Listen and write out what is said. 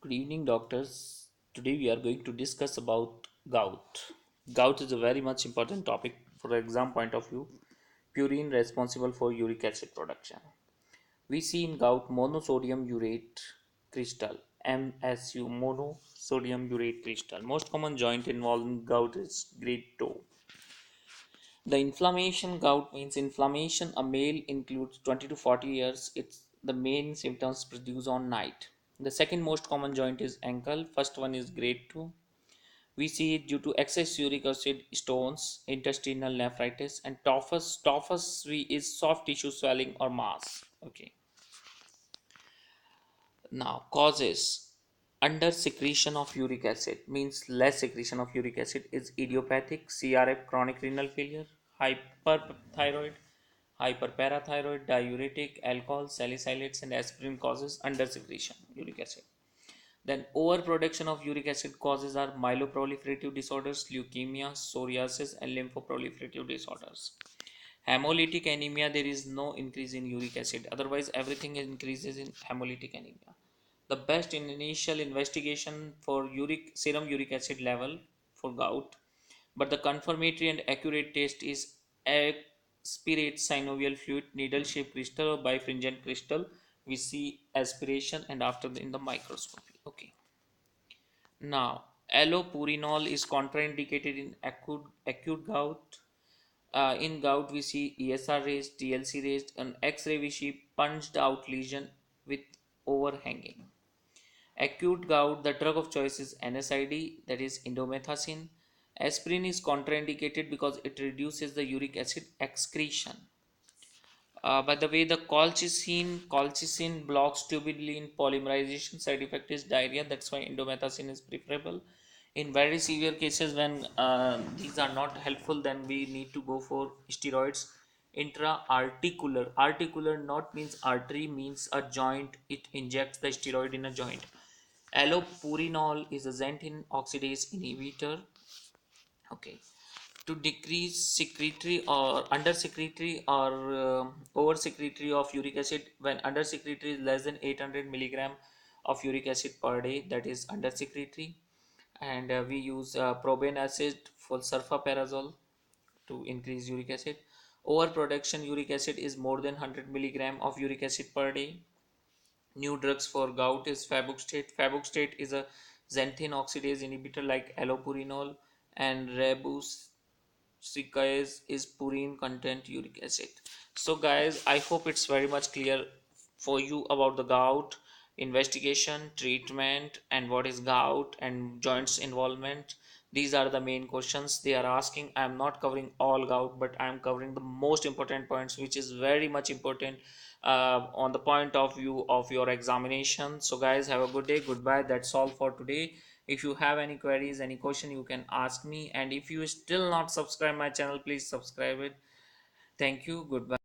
Good evening, doctors. Today we are going to discuss about gout. Gout is a very much important topic for exam point of view. Purine responsible for uric acid production. We see in gout monosodium urate crystal (MSU) monosodium urate crystal. Most common joint involved in gout is great toe. The inflammation gout means inflammation. A male includes 20 to 40 years. It's the main symptoms produced on night. The second most common joint is ankle. First one is grade 2. We see it due to excess uric acid, stones, intestinal nephritis, and tophus. Tophus is soft tissue swelling or mass. Okay. Now, causes under secretion of uric acid means less secretion of uric acid is idiopathic, CRF, chronic renal failure, hyperthyroid, hyperparathyroid, diuretic, alcohol, salicylates, and aspirin causes under secretion uric acid. Then overproduction of uric acid causes are myeloproliferative disorders, leukemia, psoriasis, and lymphoproliferative disorders. Hemolytic anemia, there is no increase in uric acid. Otherwise, everything increases in hemolytic anemia. The best in initial investigation for serum uric acid level for gout, but the confirmatory and accurate test is aspirate synovial fluid, needle shaped crystal or bifringent crystal. We see aspiration and after in the microscopy. Okay. Now, allopurinol is contraindicated in acute gout. In gout, we see ESR raised, TLC raised, and X-ray we see punched out lesion with overhanging. Acute gout, the drug of choice is NSAID, that is indomethacin. Aspirin is contraindicated because it reduces the uric acid excretion. By the way, the colchicine blocks tubulin polymerization. Side effect is diarrhea. That's why indomethacin is preferable. In very severe cases, when these are not helpful, then we need to go for steroids. Articular not means artery, means a joint. It injects the steroid in a joint. Allopurinol is a xanthine oxidase inhibitor. Okay, to decrease secretory or under secretory or over secretory of uric acid. When under secretory is less than 800 milligram of uric acid per day, that is under secretory. And we use probane acid for sulfaperazole to increase uric acid. Overproduction uric acid is more than 100 milligram of uric acid per day. New drugs for gout is Fabuxtate. Fabuxtate is a xanthine oxidase inhibitor like allopurinol, and Ribosicase is purine content uric acid. So guys, I hope it's very much clear for you about the gout investigation, treatment, and what is gout and joints involvement. These are the main questions they are asking. I am not covering all gout, but I am covering the most important points, which is very much important on the point of view of your examination. So guys, have a good day. Goodbye. That's all for today. If you have any queries, any question, you can ask me. And if you still not subscribe my channel, please subscribe it. Thank you. Goodbye.